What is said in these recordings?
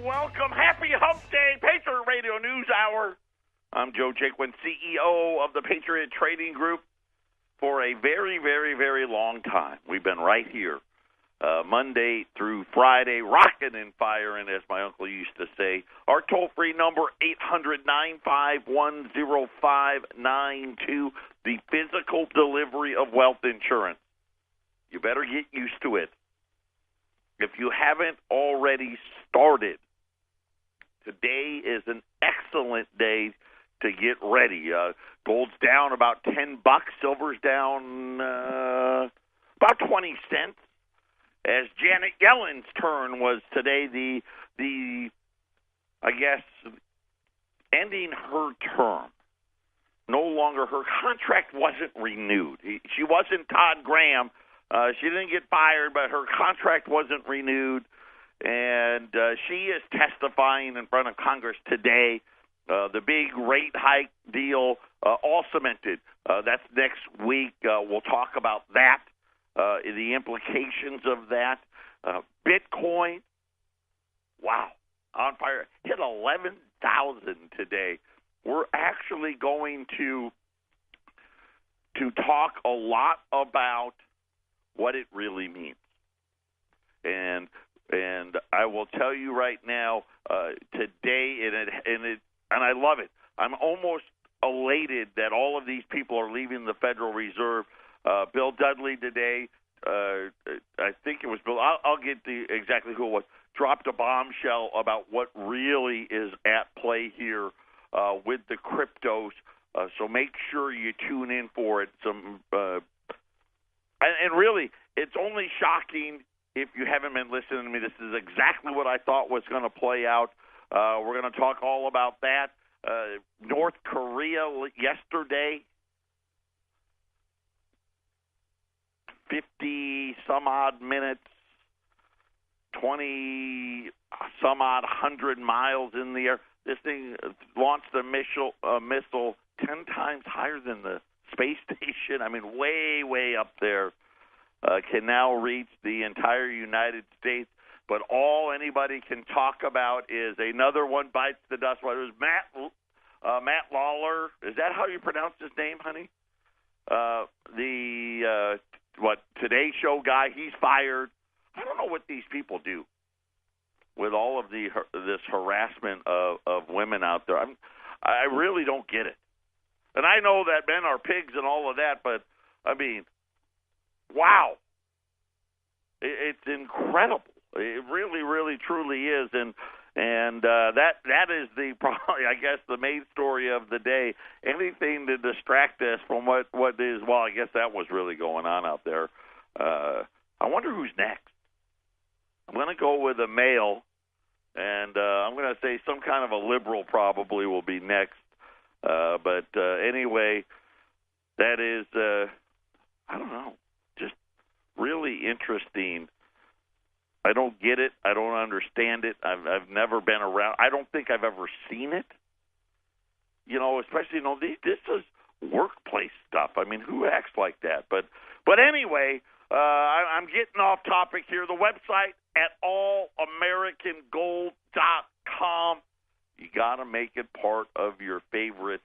welcome. Happy Hump Day, Patriot Radio News Hour. I'm Joe Jaquin, CEO of the Patriot Trading Group. For a very, very, very long time, we've been right here, Monday through Friday, rocking and firing, as my uncle used to say. Our toll-free number, 800-951-0592, the physical delivery of wealth insurance. You better get used to it. If you haven't already started, today is an excellent day to get ready. Gold's down about $10. Silver's down about 20 cents. As Janet Yellen's turn was today, the I guess ending her term. No longer, her contract wasn't renewed. She wasn't Todd Graham. She didn't get fired, but her contract wasn't renewed, and she is testifying in front of Congress today. The big rate hike deal all cemented. That's next week. We'll talk about that, the implications of that. Bitcoin, wow, on fire. Hit 11,000 today. We're actually going to talk a lot about what it really means. And I will tell you right now, today, and I love it. I'm almost elated that all of these people are leaving the Federal Reserve. Bill Dudley today, I think it was Bill, I'll get exactly who it was, dropped a bombshell about what really is at play here with the cryptos. So make sure you tune in for it. And really, it's only shocking if you haven't been listening to me. This is exactly what I thought was going to play out. We're going to talk all about that. North Korea yesterday, 50-some-odd minutes, 20-some-odd 100 miles in the air. This thing launched a missile 10 times higher than the space station. I mean, way, way up there. Can now reach the entire United States. But all anybody can talk about is another one bites the dust. Well, it was Matt Lawler. Is that how you pronounce his name, honey? Today Show guy, he's fired. I don't know what these people do with all of this harassment of women out there. I really don't get it. And I know that men are pigs and all of that, but, I mean, wow. It's incredible. It really, really, truly is. And that is probably, I guess, the main story of the day. Anything to distract us from what is, well, I guess that was really going on out there. I wonder who's next. I'm going to go with a male, and I'm going to say some kind of a liberal probably will be next. But anyway, that is, I don't know, just really interesting. I don't get it. I don't understand it. I've never been around. I don't think I've ever seen it. You know, especially, this is workplace stuff. I mean, who acts like that? But anyway, I'm getting off topic here. The website at allamericangold.com. You got to make it part of your favorites.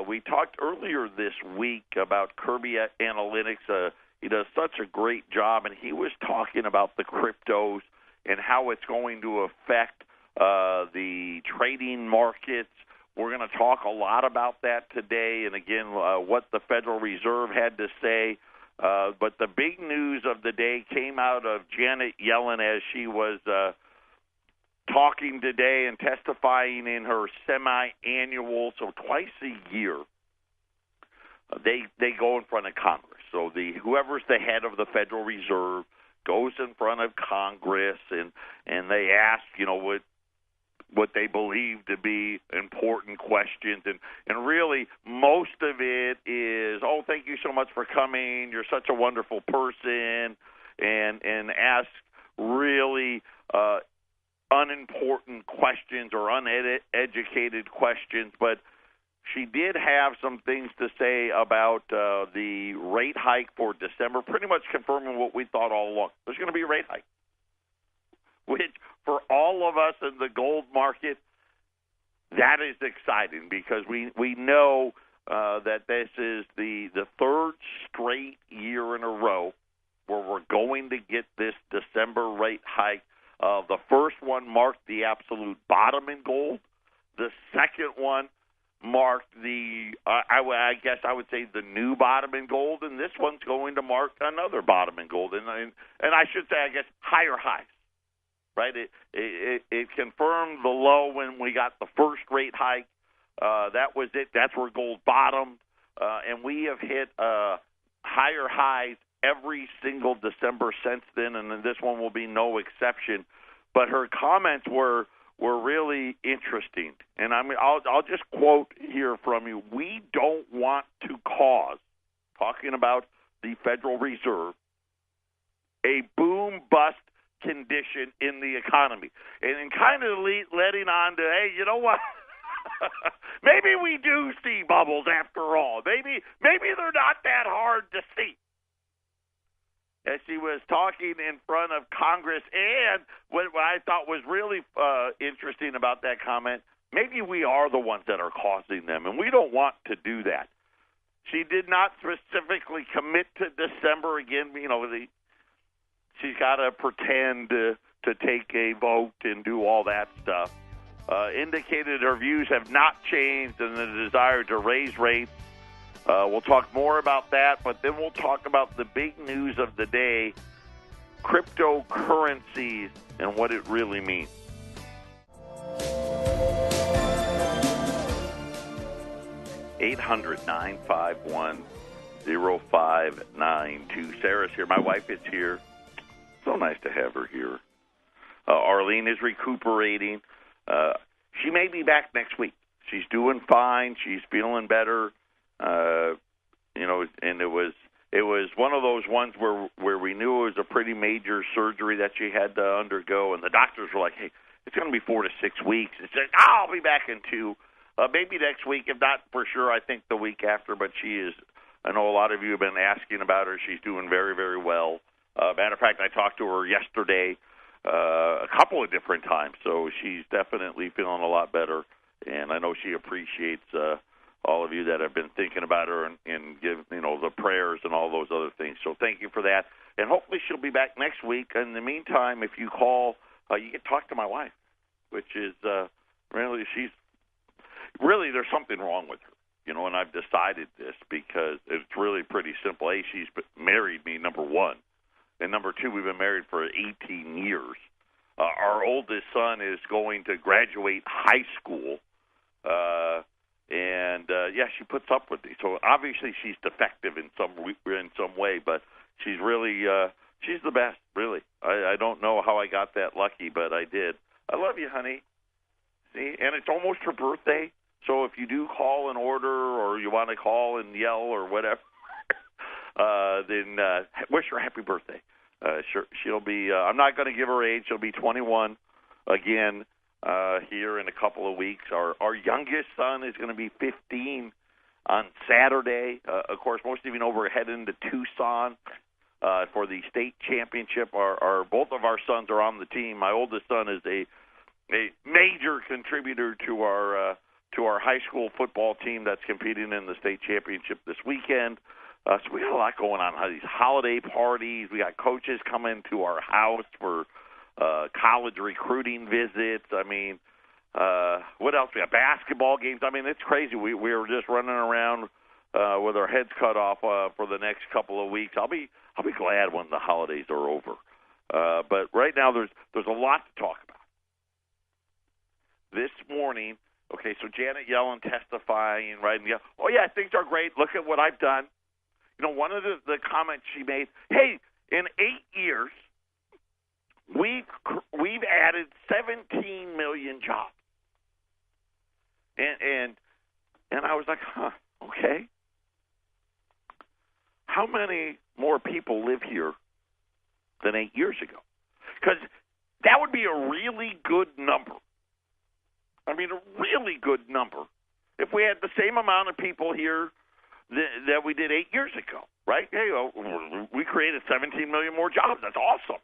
We talked earlier this week about Kirby Analytics. He does such a great job, and he was talking about the cryptos and how it's going to affect the trading markets. We're going to talk a lot about that today, and again, what the Federal Reserve had to say. But the big news of the day came out of Janet Yellen as she was talking today and testifying in her semi-annual, so twice a year, they go in front of Congress. So whoever's the head of the Federal Reserve goes in front of Congress and they ask, what they believe to be important questions. And really, most of it is, oh, thank you so much for coming. You're such a wonderful person. And ask really unimportant questions or uneducated questions. But she did have some things to say about the rate hike for December, pretty much confirming what we thought all along. There's going to be a rate hike. which for all of us in the gold market, that is exciting because we know that this is the third straight year in a row where we're going to get this December rate hike. The first one marked the absolute bottom in gold. The second one marked I guess I would say the new bottom in gold, and this one's going to mark another bottom in gold, and I should say I guess higher highs. Right? It confirmed the low when we got the first rate hike. That was it. That's where gold bottomed, and we have hit higher highs every single December since then, and this one will be no exception. But her comments were really interesting, and I'll just quote here from you. We don't want to cause, talking about the Federal Reserve, a boom-bust condition in the economy. And kind of letting on to, hey, you know what? Maybe we do see bubbles after all. Maybe they're not that hard to see. As she was talking in front of Congress, and what I thought was really interesting about that comment, maybe we are the ones that are causing them, and we don't want to do that. She did not specifically commit to December again. You know, she's got to pretend to take a vote and do all that stuff. Indicated her views have not changed and the desire to raise rates. We'll talk more about that, but then we'll talk about the big news of the day, cryptocurrencies and what it really means. (800-951-0592). Sarah's here. My wife is here. So nice to have her here. Arlene is recuperating. She may be back next week. She's doing fine. She's feeling better. And it was one of those ones where we knew it was a pretty major surgery that she had to undergo, and the doctors were like, "Hey, it's going to be 4 to 6 weeks." It's like, I'll be back in 2, maybe next week, if not for sure. I think the week after. But she is. I know a lot of you have been asking about her. She's doing very, very well. Matter of fact, I talked to her yesterday a couple of different times, so she's definitely feeling a lot better, and I know she appreciates all of you that have been thinking about her and give the prayers and all those other things. So thank you for that, and hopefully she'll be back next week. In the meantime, if you call, you can talk to my wife, which is really there's something wrong with her. And I've decided this because it's really pretty simple. A, she's married me, number one. And number two, we've been married for 18 years. Our oldest son is going to graduate high school. She puts up with me. So obviously she's defective in some way, but she's really, she's the best, really. I don't know how I got that lucky, but I did. I love you, honey. See, and it's almost her birthday. So if you do call and order or you want to call and yell or whatever, then wish her happy birthday. Sure, she'll be. I'm not going to give her age. She'll be 21 again here in a couple of weeks. Our youngest son is going to be 15 on Saturday. Of course, most of you know we're heading to Tucson for the state championship. Both of our sons are on the team. My oldest son is a major contributor to our high school football team that's competing in the state championship this weekend. So we got a lot going on. These holiday parties. We got coaches coming to our house for college recruiting visits. I mean, what else? We got basketball games. I mean, it's crazy. We were just running around with our heads cut off for the next couple of weeks. I'll be glad when the holidays are over. But right now, there's a lot to talk about. This morning, okay, so Janet Yellen testifying, right? And oh yeah, things are great. Look at what I've done. One of the comments she made, hey, in 8 years, we've added 17 million jobs. And I was like, okay. How many more people live here than 8 years ago? Because that would be a really good number. I mean, a really good number if we had the same amount of people here that we did 8 years ago, right? Hey, we created 17 million more jobs. That's awesome.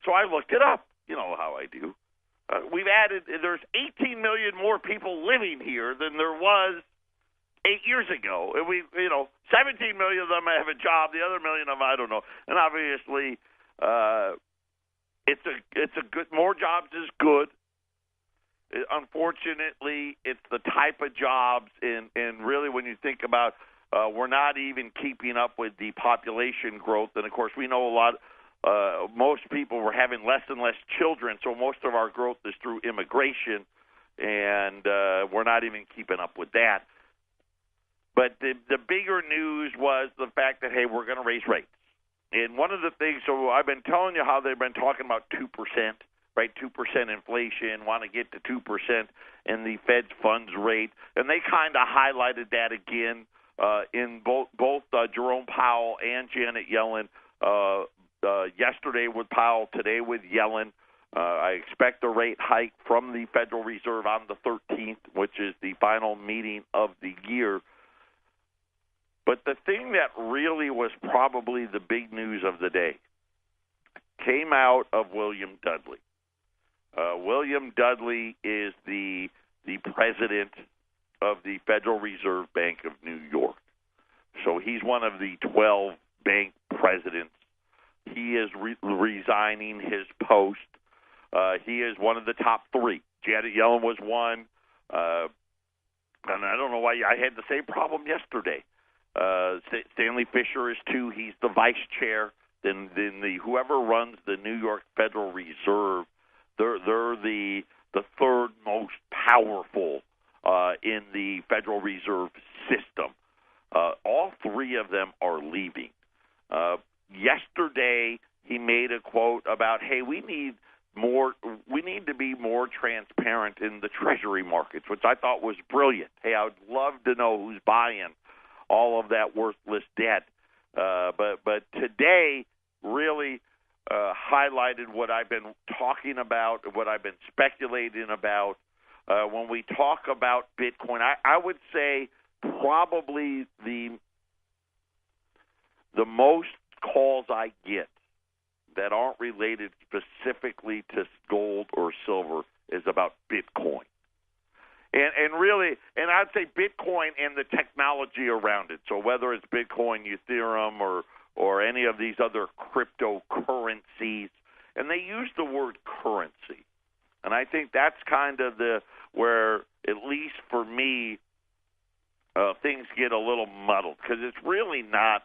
So I looked it up. You know how I do. There's 18 million more people living here than there was 8 years ago. And 17 million of them have a job. The other million of them, I don't know. And obviously, it's a good. More jobs is good. Unfortunately, it's the type of jobs, and really when you think about, we're not even keeping up with the population growth. And, of course, we know most people were having less and less children, so most of our growth is through immigration, and we're not even keeping up with that. But the bigger news was the fact that, hey, we're going to raise rates. And one of the things, so I've been telling you how they've been talking about 2%, right, 2% inflation, want to get to 2% in the Fed's funds rate. And they kind of highlighted that again in both Jerome Powell and Janet Yellen, yesterday with Powell, today with Yellen. I expect a rate hike from the Federal Reserve on the 13th, which is the final meeting of the year. But the thing that really was probably the big news of the day came out of William Dudley. William Dudley is the president of the Federal Reserve Bank of New York. So he's one of the 12 bank presidents. He is resigning his post. He is one of the top three. Janet Yellen was one. And I don't know why I had the same problem yesterday. Stanley Fischer is two. He's the vice chair. Then whoever runs the New York Federal Reserve, they're the third most powerful in the Federal Reserve system. All three of them are leaving. Yesterday, he made a quote about, hey, we need to be more transparent in the Treasury markets, which I thought was brilliant. Hey, I would love to know who's buying all of that worthless debt. But today really highlighted what I've been talking about, what I've been speculating about. When we talk about Bitcoin, I would say probably the most calls I get that aren't related specifically to gold or silver is about Bitcoin. And really, and I'd say Bitcoin and the technology around it. So whether it's Bitcoin, Ethereum, or any of these other cryptocurrencies, and they use the word currency. And I think that's kind of where, at least for me, things get a little muddled, because it's really not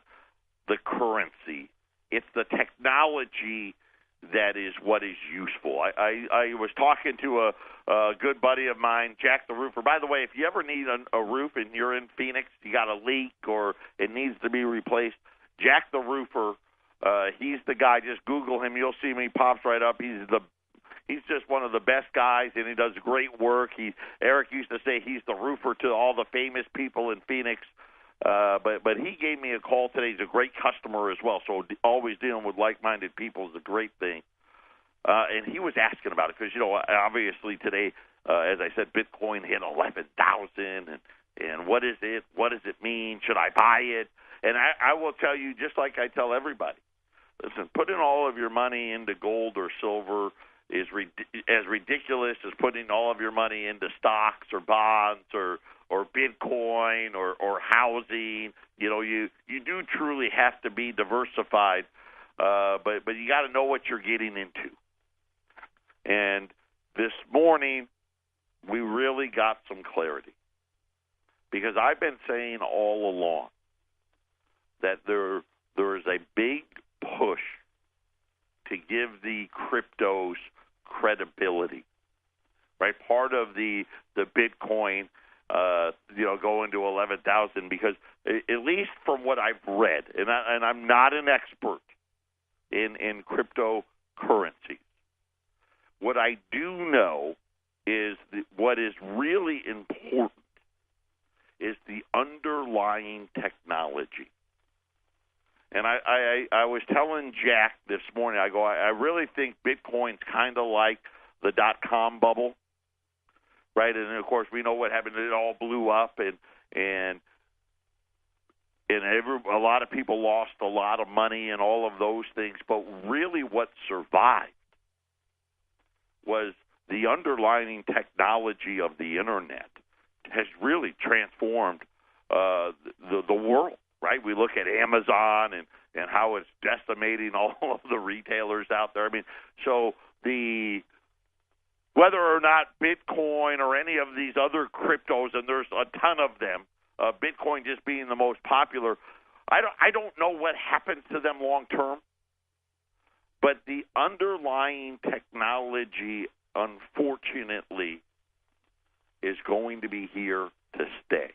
the currency. It's the technology that is what is useful. I was talking to a good buddy of mine, Jack the Roofer. By the way, if you ever need a roof and you're in Phoenix, you got a leak or it needs to be replaced, Jack the Roofer, he's the guy. Just Google him. You'll see him. He pops right up. He's just one of the best guys, and he does great work. Eric used to say he's the roofer to all the famous people in Phoenix. But he gave me a call today. He's a great customer as well. So always dealing with like-minded people is a great thing. And he was asking about it because, obviously today, as I said, Bitcoin hit 11,000. And what is it? What does it mean? Should I buy it? And I will tell you, just like I tell everybody, listen, putting all of your money into gold or silver is as ridiculous as putting all of your money into stocks or bonds or Bitcoin or housing. You do truly have to be diversified, but you got to know what you're getting into. And this morning, we really got some clarity, because I've been saying all along that there is a big push to give the cryptos credibility, right? Part of the Bitcoin, going to 11,000, because at least from what I've read, and I'm not an expert in cryptocurrencies, what I do know is what is really important is the underlying technology. And I was telling Jack this morning, I really think Bitcoin's kind of like the dot-com bubble, right? And of course, we know what happened. It all blew up, and a lot of people lost a lot of money and all of those things. But really what survived was the underlying technology of the Internet has really transformed the world, right? We look at Amazon and how it's decimating all of the retailers out there. I mean, so whether or not Bitcoin or any of these other cryptos, and there's a ton of them, Bitcoin just being the most popular, I don't know what happens to them long term, but the underlying technology, unfortunately, is going to be here to stay.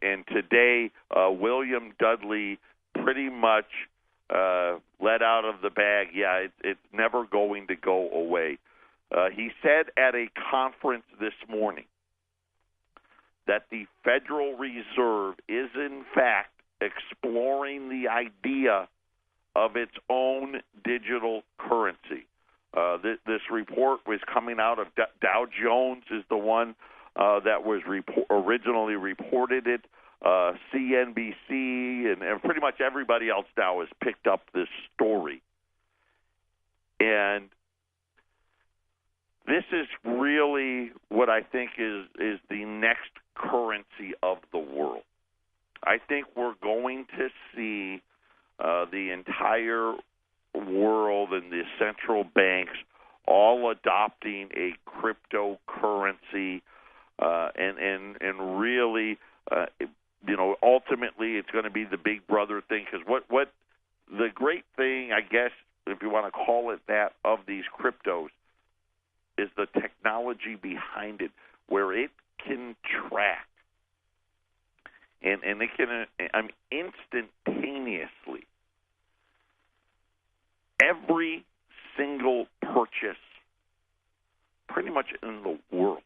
And today, William Dudley pretty much let out of the bag, it's never going to go away. He said at a conference this morning that the Federal Reserve is, in fact, exploring the idea of its own digital currency. This report was coming out of Dow Jones is the one that was originally reported it. CNBC and pretty much everybody else now has picked up this story. And this is really what I think is the next currency of the world. I think we're going to see the entire world and the central banks all adopting a cryptocurrency, and really, ultimately, it's going to be the big brother thing. Because what the great thing, I guess, if you want to call it that, of these cryptos is the technology behind it, where it can track and it can, instantaneously every single purchase pretty much in the world.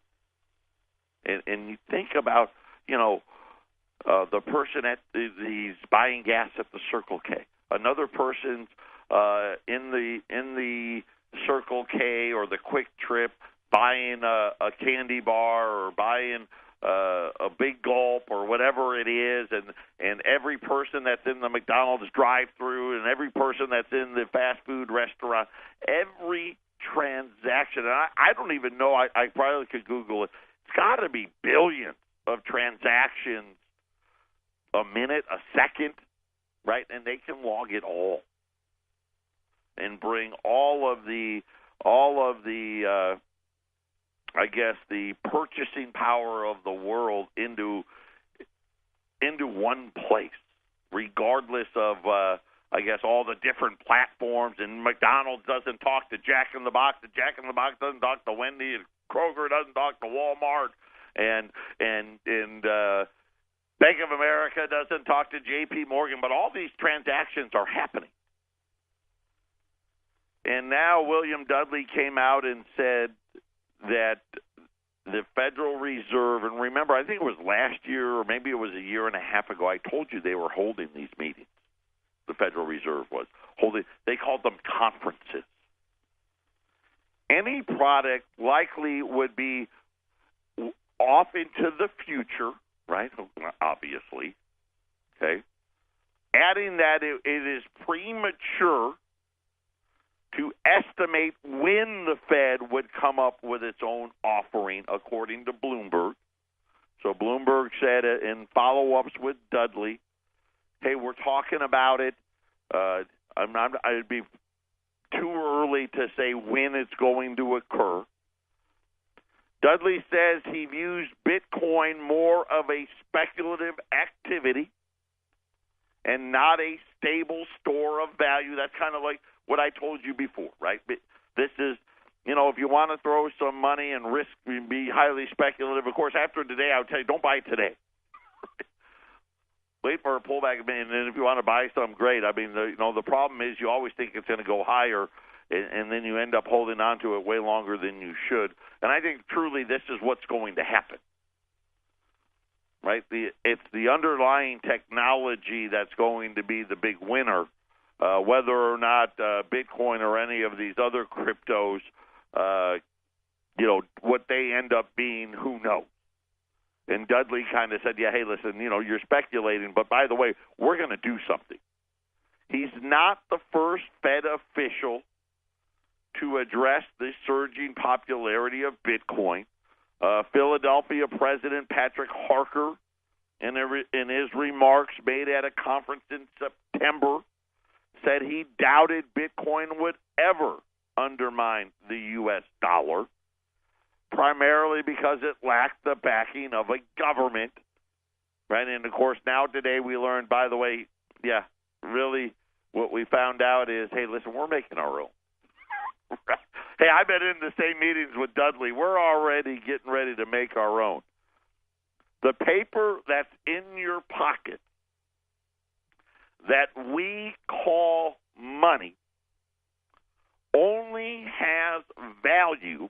And you think about, the person he's buying gas at the Circle K. Another person's in the Circle K or the Quick Trip buying a candy bar or buying a Big Gulp or whatever it is, and every person that's in the McDonald's drive-thru and every person that's in the fast food restaurant, every transaction, and I don't even know, I probably could Google it, it's got to be billions of transactions a minute, a second, right? And they can log it all and bring all of the I guess the purchasing power of the world into one place, regardless of I guess all the different platforms. And McDonald's doesn't talk to Jack in the Box, and Jack in the Box doesn't talk to Wendy, and Kroger doesn't talk to Walmart, and Bank of America doesn't talk to J.P. Morgan, but all these transactions are happening. And now William Dudley came out and said that the Federal Reserve, and remember, I think it was last year or maybe it was a year and a half ago, I told you they were holding these meetings. The Federal Reserve was holding, they called them conferences. Any product likely would be off into the future, right? Obviously. Okay. Adding that it is premature to estimate when the Fed would come up with its own offering, according to Bloomberg. So Bloomberg said in follow-ups with Dudley, hey, we're talking about it. It'd be too early to say when it's going to occur. Dudley says he views Bitcoin more of a speculative activity and not a stable store of value. That's kind of like what I told you before, right? This is, if you want to throw some money and risk and be highly speculative, of course, after today, I would tell you, don't buy it today. Wait for a pullback, and then if you want to buy some, great. I mean, the problem is you always think it's going to go higher, and then you end up holding on to it way longer than you should. And I think truly this is what's going to happen, right? It's the underlying technology that's going to be the big winner. Whether or not Bitcoin or any of these other cryptos, what they end up being, who knows? And Dudley kind of said, yeah, hey, listen, you're speculating, but by the way, we're going to do something. He's not the first Fed official to address the surging popularity of Bitcoin. Philadelphia President Patrick Harker, in his remarks made at a conference in September, said he doubted Bitcoin would ever undermine the U.S. dollar, primarily because it lacked the backing of a government. Right? And, of course, now today we learned, by the way, really what we found out is, hey, listen, we're making our own. Hey, I've been in the same meetings with Dudley. We're already getting ready to make our own. The paper that's in your pocket that we call money only has value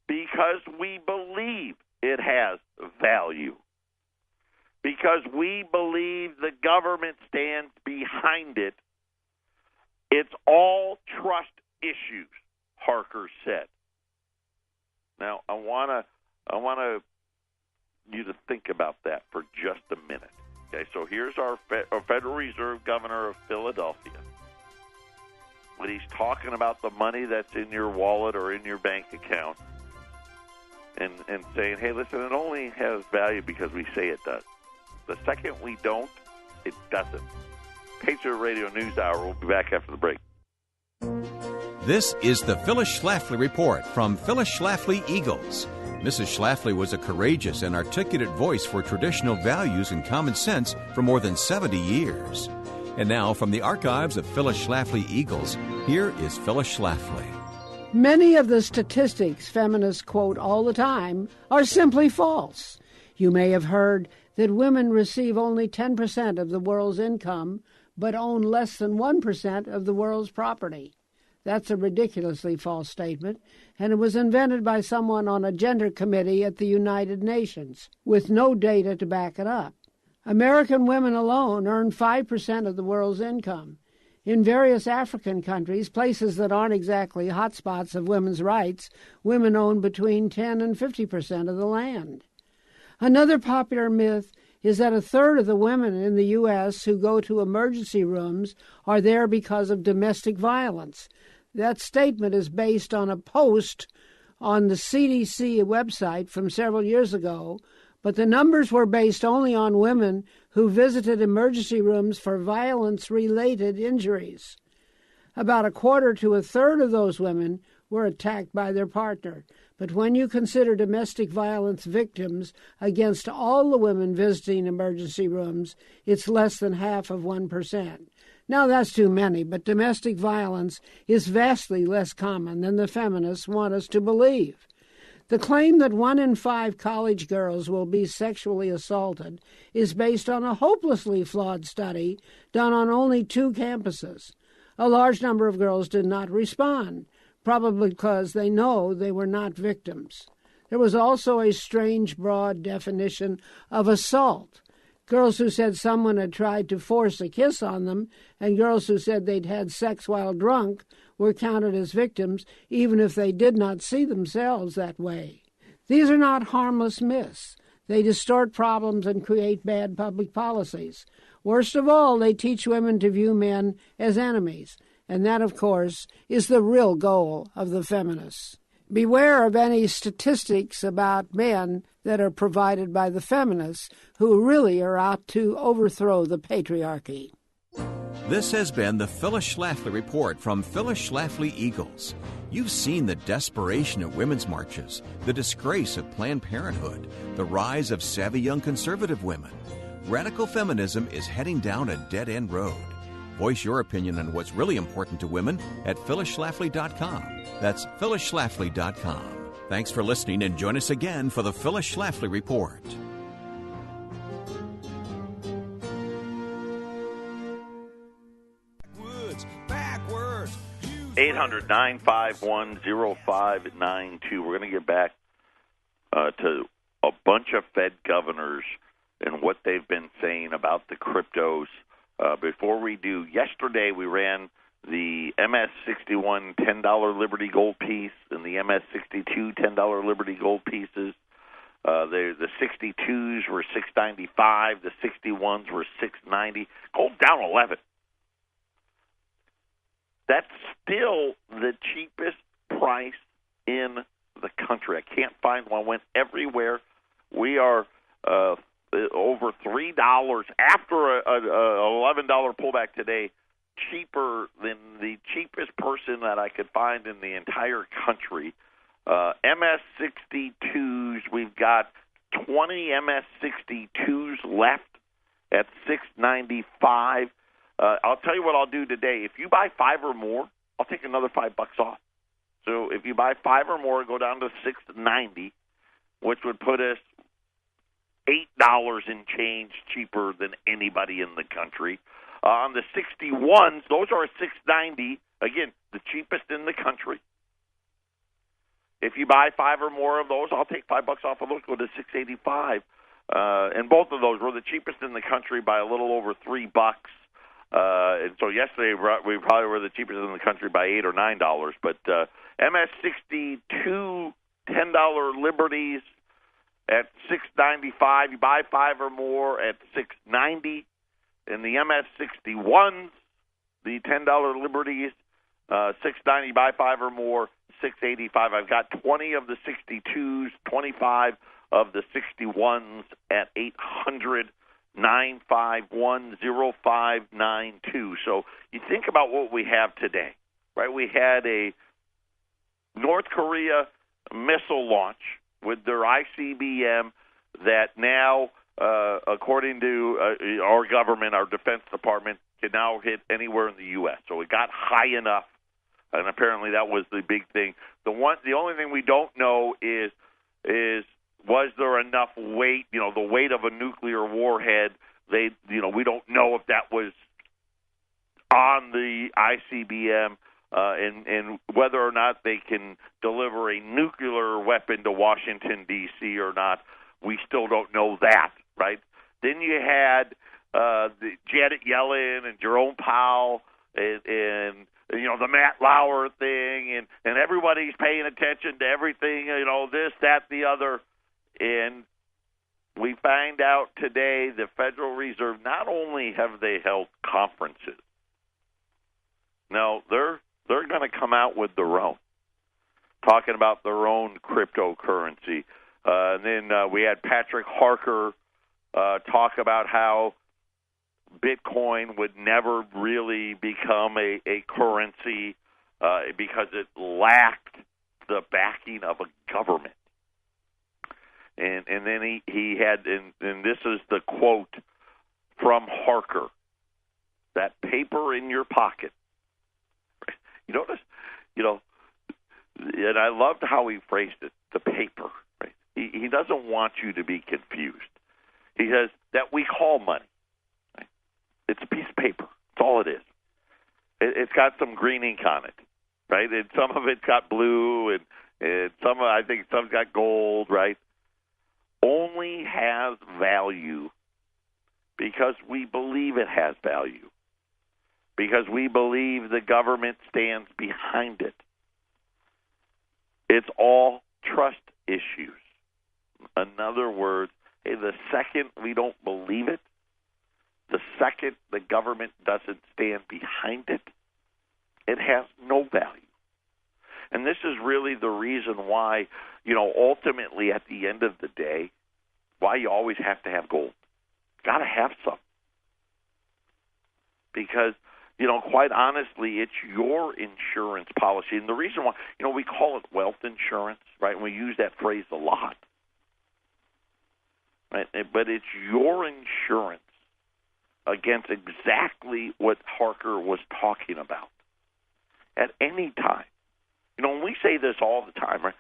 because we believe it has value. Because we believe the government stands behind it. It's all trust issues, Harker said. Now, I want you to think about that for just a minute. Okay, so here's our Federal Reserve Governor of Philadelphia. When he's talking about the money that's in your wallet or in your bank account and saying, hey, listen, it only has value because we say it does. The second we don't, it doesn't. Patriot Radio News Hour. We'll be back after the break. This is the Phyllis Schlafly Report from Phyllis Schlafly Eagles. Mrs. Schlafly was a courageous and articulate voice for traditional values and common sense for more than 70 years. And now, from the archives of Phyllis Schlafly Eagles, here is Phyllis Schlafly. Many of the statistics feminists quote all the time are simply false. You may have heard that women receive only 10% of the world's income, but own less than 1% of the world's property. That's a ridiculously false statement, and it was invented by someone on a gender committee at the United Nations, with no data to back it up. American women alone earn 5% of the world's income. In various African countries, places that aren't exactly hotspots of women's rights, women own between 10 and 50% of the land. Another popular myth is that a third of the women in the U.S. who go to emergency rooms are there because of domestic violence. That statement is based on a post on the CDC website from several years ago, but the numbers were based only on women who visited emergency rooms for violence-related injuries. About a quarter to a third of those women were attacked by their partner. But when you consider domestic violence victims against all the women visiting emergency rooms, it's less than half of 1%. Now, that's too many, but domestic violence is vastly less common than the feminists want us to believe. The claim that 1 in 5 college girls will be sexually assaulted is based on a hopelessly flawed study done on only 2 campuses. A large number of girls did not respond, probably because they know they were not victims. There was also a strange, broad definition of assault. Girls who said someone had tried to force a kiss on them, and girls who said they'd had sex while drunk were counted as victims, even if they did not see themselves that way. These are not harmless myths. They distort problems and create bad public policies. Worst of all, they teach women to view men as enemies, and that, of course, is the real goal of the feminists. Beware of any statistics about men that are provided by the feminists who really are out to overthrow the patriarchy. This has been the Phyllis Schlafly Report from Phyllis Schlafly Eagles. You've seen the desperation of women's marches, the disgrace of Planned Parenthood, the rise of savvy young conservative women. Radical feminism is heading down a dead-end road. Voice your opinion on what's really important to women at phyllisschlafly.com. That's phyllisschlafly.com. Thanks for listening, and join us again for the Phyllis Schlafly Report. Backwards. 800-951-0592. We're going to get back to a bunch of Fed governors and what they've been saying about the cryptos. Before we do, yesterday we ran the MS61 $10 Liberty Gold piece and the MS62 $10 Liberty Gold pieces. The 62s were $6.95. The 61s were $6.90. Gold down 11. That's still the cheapest price in the country. I can't find one. I went everywhere. We are over $3 after a $11 pullback today, cheaper than the cheapest person that I could find in the entire country. MS62s, we've got 20 MS62s left at $695. I'll tell you what I'll do today. If you buy 5 or more, I'll take another $5 off. So if you buy 5 or more, go down to $690, which would put us $8 and change cheaper than anybody in the country. On the 61s, those are at $690. Again, the cheapest in the country. If you buy 5 or more of those, I'll take $5 off of those, go to $685. And both of those were the cheapest in the country by a little over $3. And so yesterday we probably were the cheapest in the country by $8 or $9. But MS62 $10 Liberties at $695. You buy 5 or more at $690. And the MS61s, the $10 Liberties, $690. Buy 5 or more, $685. I've got 20 of the 62s, 25 of the 61s at $800-951-0592. So you think about what we have today, right? We had a North Korea missile launch with their ICBM that now, according to our government, our Defense Department, can now hit anywhere in the U.S. So it got high enough, and apparently that was the big thing. The only thing we don't know is was there enough weight, the weight of a nuclear warhead? We don't know if that was on the ICBM, and whether or not they can deliver a nuclear weapon to Washington, D.C. or not. We still don't know that, right? Then you had Janet Yellen and Jerome Powell and the Matt Lauer thing, and everybody's paying attention to everything, this, that, the other. And we find out today the Federal Reserve, not only have they held conferences, no, they're going to come out with their own, talking about their own cryptocurrency. And then we had Patrick Harker talk about how Bitcoin would never really become a currency because it lacked the backing of a government. And then he had, and this is the quote from Harker, that paper in your pocket. You notice, and I loved how he phrased it, the paper. Right? He doesn't want you to be confused. He says that we call money. Right? It's a piece of paper. That's all it is. It's got some green ink on it, right? And some of it's got blue, and I think some's got gold, right? Only has value because we believe it has value, because we believe the government stands behind it. It's all trust issues. In other words, the second we don't believe it, the second the government doesn't stand behind it, it has no value. And this is really the reason why, ultimately at the end of the day, why you always have to have gold. Got to have some. Because, quite honestly, it's your insurance policy. And the reason why, we call it wealth insurance, right? And we use that phrase a lot. Right? But it's your insurance against exactly what Harker was talking about at any time. And we say this all the time, right?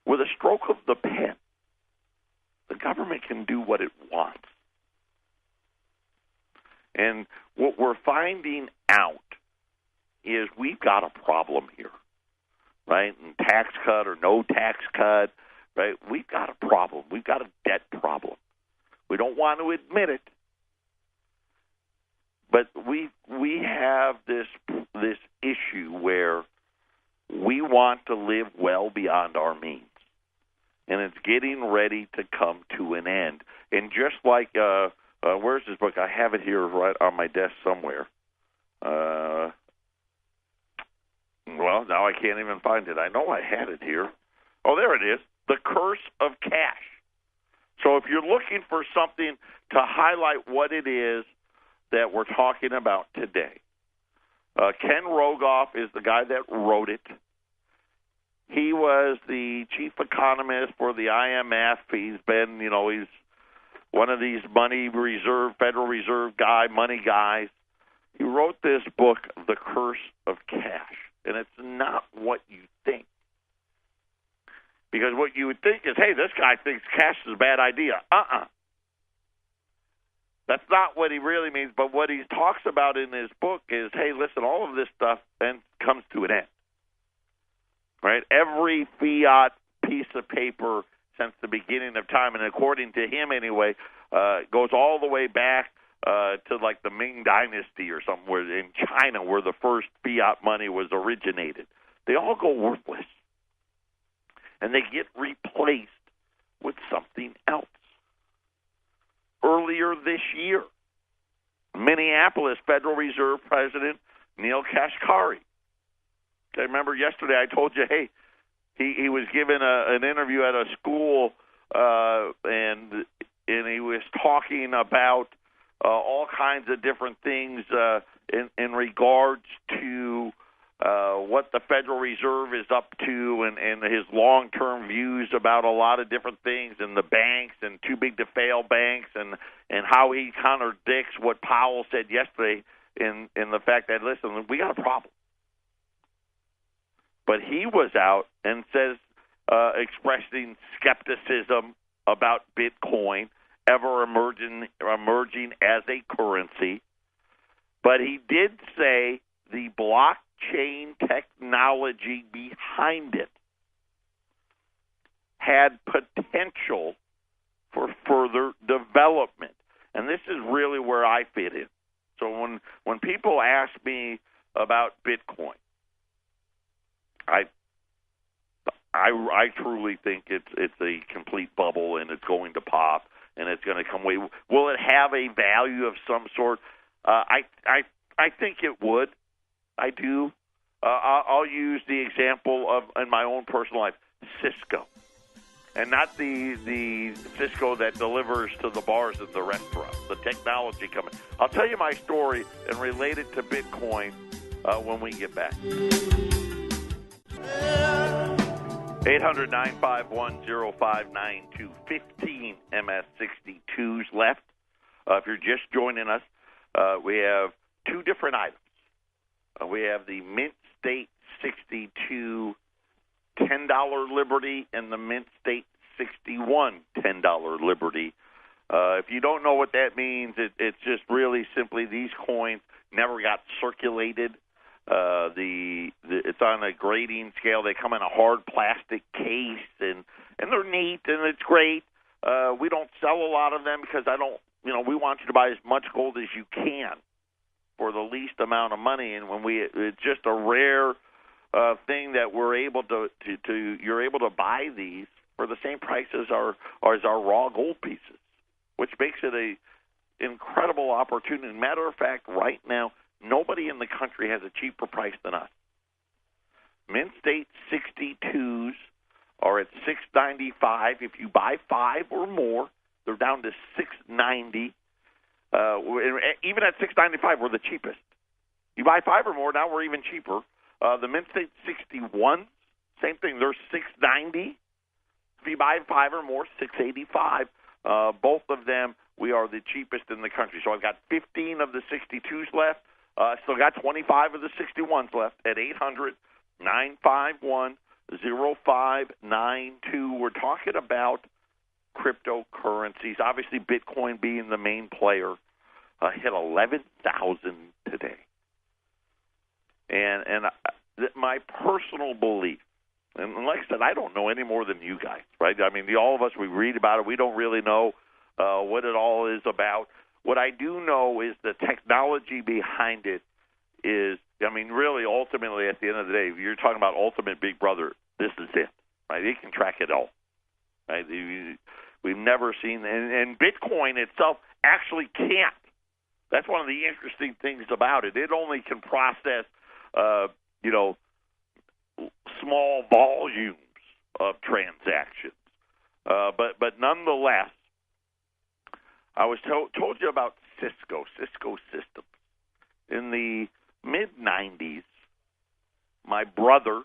With a stroke of the pen, the government can do what it wants. And what we're finding out is we've got a problem here, right? And tax cut or no tax cut, right? We've got a problem. We've got a debt problem. We don't want to admit it, but we have this issue where we want to live well beyond our means, and it's getting ready to come to an end. And just like where's this book? I have it here right on my desk somewhere. Well, now I can't even find it. I know I had it here. Oh, there it is. The Curse of Cash. So if you're looking for something to highlight what it is that we're talking about today, Ken Rogoff is the guy that wrote it. He was the chief economist for the IMF. He's been, he's one of these Federal Reserve money guys. He wrote this book, The Curse of Cash, and it's not what you think. Because what you would think is, hey, this guy thinks cash is a bad idea. That's not what he really means, but what he talks about in his book is, hey, listen, all of this stuff then comes to an end. Right? Every fiat piece of paper since the beginning of time, and according to him anyway, goes all the way back to like the Ming Dynasty or somewhere in China where the first fiat money was originated. They all go worthless. And they get replaced with something else. Earlier this year, Minneapolis Federal Reserve President Neil Kashkari. I remember yesterday I told you, hey, he was given an interview at a school, and he was talking about all kinds of different things in regards to what the Federal Reserve is up to and his long-term views about a lot of different things and the banks and too big to fail banks and how he contradicts what Powell said yesterday in the fact that, listen, we got a problem. But he was out and says, expressing skepticism about Bitcoin ever emerging as a currency. But he did say the blockchain technology behind it had potential for further development. And this is really where I fit in. So when people ask me about Bitcoin, I truly think it's a complete bubble and it's going to pop and it's going to come away. Will it have a value of some sort? I think it would. I do. I'll use the example of in my own personal life, Cisco, and not the Cisco that delivers to the bars at the restaurants. The technology coming. I'll tell you my story and relate it to Bitcoin when we get back. 800-951-0592, 15 MS62s left. If you're just joining us, we have two different items. We have the Mint State 62 $10 Liberty and the Mint State 61 $10 Liberty. If you don't know what that means, it's just really simply these coins never got circulated. It's on a grading scale. They come in a hard plastic case, and they're neat and it's great. We don't sell a lot of them because we want you to buy as much gold as you can for the least amount of money. And it's just a rare thing that we're able to you're able to buy these for the same price as our raw gold pieces, which makes it a incredible opportunity. Matter of fact, right now, nobody in the country has a cheaper price than us. Mint State 62s are at $6.95. If you buy 5 or more, they're down to $6.90. Even at $6.95, we're the cheapest. You buy 5 or more, now we're even cheaper. The Mint State 61, same thing. They're $6.90. If you buy 5 or more, $6.85. Both of them, we are the cheapest in the country. So I've got 15 of the 62s left. Still got 25 of the 61s left at 800-951-0592. We're talking about cryptocurrencies. Obviously, Bitcoin being the main player, hit 11,000 today. And my personal belief, and like I said, I don't know any more than you guys, right? I mean, all of us, we read about it. We don't really know what it all is about. What I do know is the technology behind it is, I mean, really, ultimately, at the end of the day, if you're talking about ultimate Big Brother, this is it, right? It can track it all, right? We've never seen, and Bitcoin itself actually can't. That's one of the interesting things about it. It only can process, small volumes of transactions. But nonetheless, I was told you about Cisco Systems. In the mid-'90s, my brother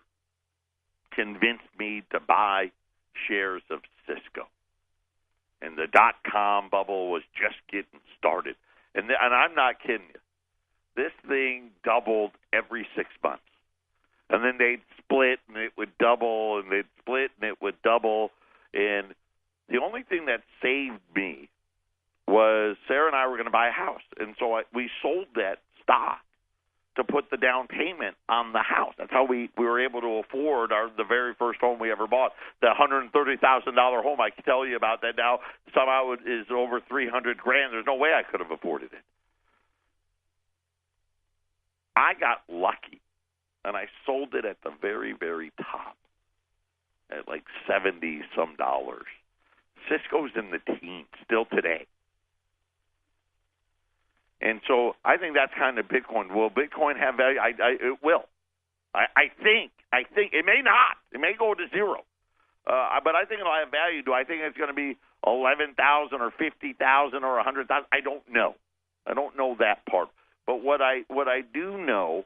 convinced me to buy shares of Cisco. And the dot-com bubble was just getting started. And I'm not kidding you. This thing doubled every 6 months. And then they'd split, and it would double, and they'd split, and it would double. And the only thing that saved me was Sarah and I were going to buy a house. And so we sold that stock to put the down payment on the house. That's how we were able to afford the very first home we ever bought, the $130,000 home. I can tell you about that now. Somehow it is over $300,000. There's no way I could have afforded it. I got lucky, and I sold it at the very, very top at like $70-some. Cisco's in the teens still today. And so I think that's kind of Bitcoin. Will Bitcoin have value? It will. I think it may not. It may go to zero. But I think it'll have value. Do I think it's going to be 11,000 or 50,000 or 100,000? I don't know. I don't know that part. But what I do know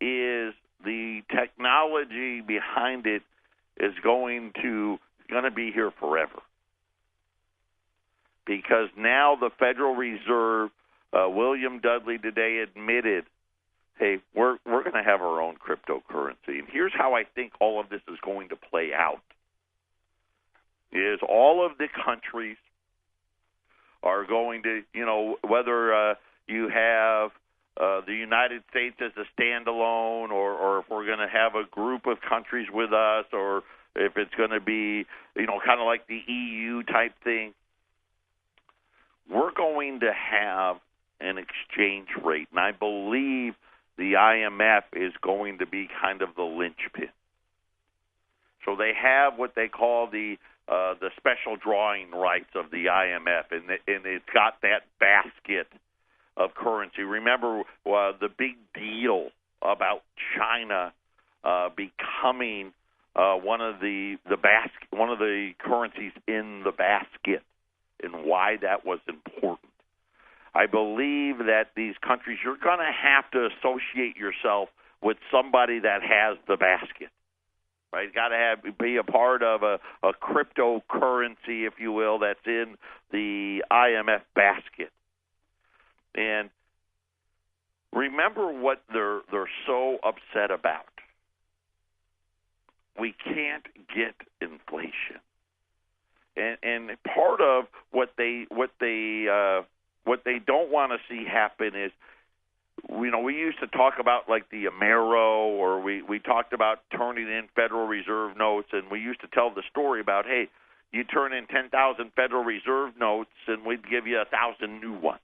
is the technology behind it is going to be here forever. Because now the Federal Reserve, William Dudley today admitted, hey, we're going to have our own cryptocurrency. And here's how I think all of this is going to play out. Is all of the countries are going to, whether you have the United States as a standalone or if we're going to have a group of countries with us or if it's going to be, kind of like the EU type thing, we're going to have an exchange rate. And I believe the IMF is going to be kind of the linchpin. So they have what they call the special drawing rights of the IMF, and it's got that basket of currency. Remember the big deal about China becoming one of the currencies in the basket, and why that was important. I believe that these countries, you're going to have to associate yourself with somebody that has the basket. Right, you got to be a part of a cryptocurrency, if you will, that's in the IMF basket. And remember what they're so upset about. We can't get inflation, and part of what they don't want to see happen is, we used to talk about like the Amero, or we talked about turning in Federal Reserve notes, and we used to tell the story about, hey, you turn in 10,000 Federal Reserve notes, and we'd give you 1,000 new ones.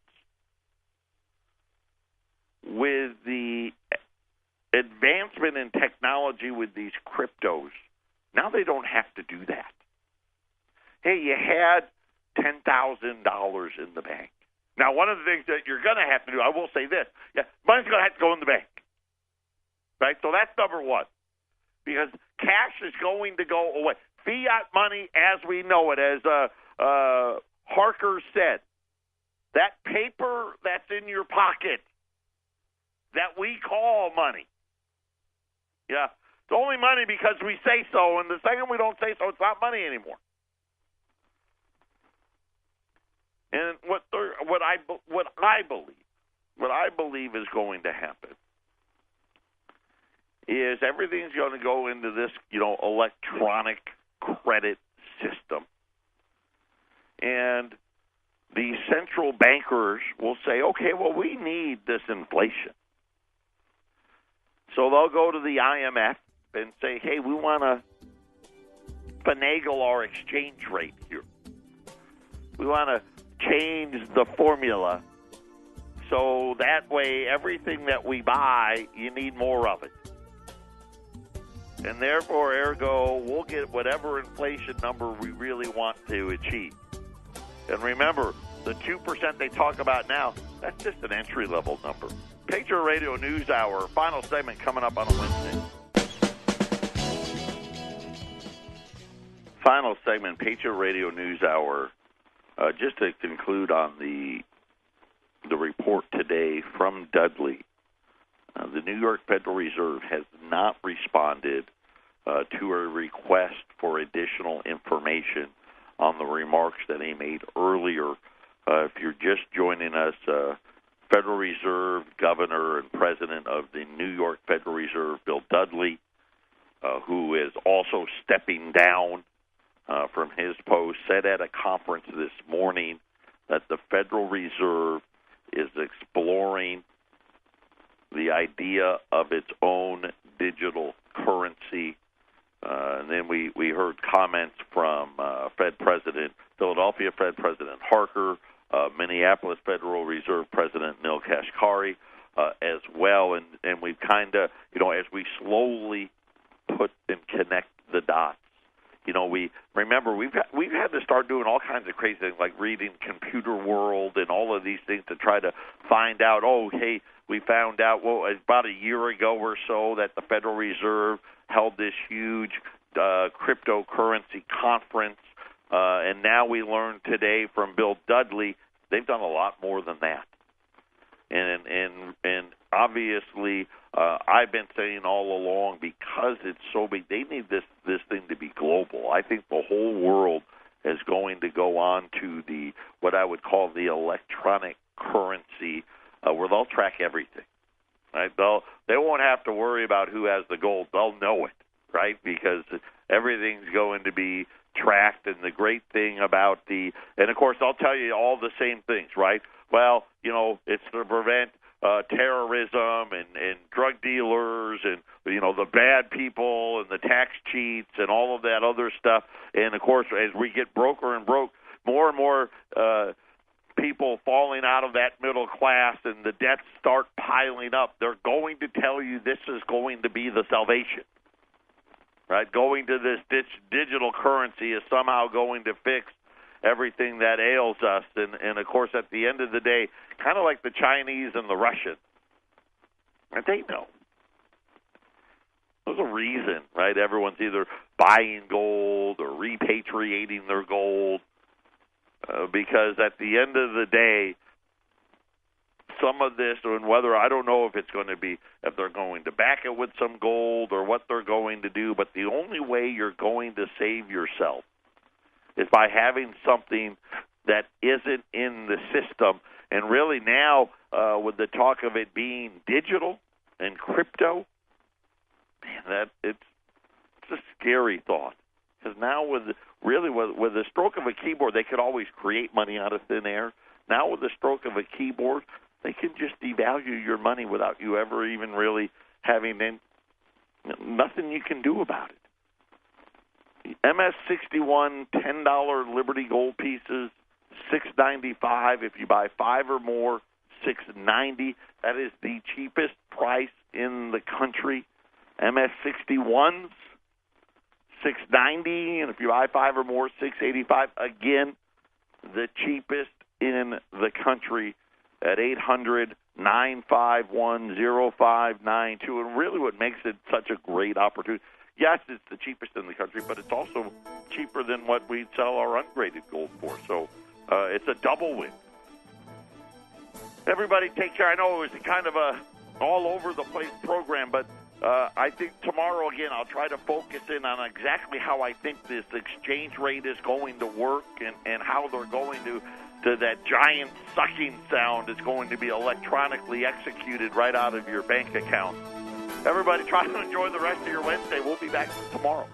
With the advancement in technology with these cryptos, now they don't have to do that. Hey, you had $10,000 in the bank. Now, one of the things that you're going to have to do, I will say this, money's going to have to go in the bank, right? So that's number one, because cash is going to go away. Fiat money, as we know it, as Harker said, that paper that's in your pocket that we call money, it's only money because we say so, and the second we don't say so, it's not money anymore. And what I believe is going to happen is everything's going to go into this, electronic credit system, and the central bankers will say, okay, well, we need this inflation, so they'll go to the IMF and say, hey, we want to finagle our exchange rate here. We want to change the formula so that way everything that we buy, you need more of it. And therefore, ergo, we'll get whatever inflation number we really want to achieve. And remember, the 2% they talk about now, that's just an entry-level number. Patriot Radio News Hour, final segment coming up on a Wednesday. Final segment, Patriot Radio News Hour. Just to conclude on the report today from Dudley, the New York Federal Reserve has not responded to a request for additional information on the remarks that he made earlier. If you're just joining us, Federal Reserve Governor and President of the New York Federal Reserve, Bill Dudley, who is also stepping down from his post, said at a conference this morning that the Federal Reserve is exploring the idea of its own digital currency. And then we heard comments from Philadelphia Fed President Harker, Minneapolis Federal Reserve President Neel Kashkari as well. And we've kind of, as we slowly put and connect the dots, we remember we've had to start doing all kinds of crazy things like reading Computer World and all of these things to try to find out, we found out, about a year ago or so that the Federal Reserve held this huge cryptocurrency conference, and now we learned today from Bill Dudley they've done a lot more than that. And obviously, I've been saying all along, because it's so big, they need this thing to be global. I think the whole world is going to go on to what I would call the electronic currency, where they'll track everything. Right? They won't have to worry about who has the gold. They'll know it, right? Because everything's going to be tracked. And the great thing about and of course, I'll tell you all the same things, right? Well, it's to prevent terrorism and drug dealers and, the bad people and the tax cheats and all of that other stuff. And, of course, as we get broker and more and more people falling out of that middle class and the debts start piling up, they're going to tell you this is going to be the salvation, right? Going to this digital currency is somehow going to fix everything that ails us. And of course, at the end of the day, kind of like the Chinese and the Russians, and they know. There's a reason, right? Everyone's either buying gold or repatriating their gold, because at the end of the day, some of this, and whether, I don't know if it's going to be, if they're going to back it with some gold or what they're going to do, but the only way you're going to save yourself is by having something that isn't in the system. And really now, with the talk of it being digital and crypto, man, it's a scary thought. Because now with the stroke of a keyboard, they could always create money out of thin air. Now with the stroke of a keyboard, they can just devalue your money without you ever even really having nothing you can do about it. MS-61 $10 Liberty Gold pieces, $6.95. If you buy 5 or more, $6.90. That is the cheapest price in the country. MS-61s, $6.90, and if you buy 5 or more, $6.85. Again, the cheapest in the country at 800-951-0592. And really what makes it such a great opportunity, yes, it's the cheapest in the country, but it's also cheaper than what we sell our ungraded gold for. So it's a double win. Everybody take care. I know it was kind of a all-over-the-place program, but I think tomorrow, again, I'll try to focus in on exactly how I think this exchange rate is going to work and how they're going to that giant sucking sound is going to be electronically executed right out of your bank account. Everybody try to enjoy the rest of your Wednesday. We'll be back tomorrow.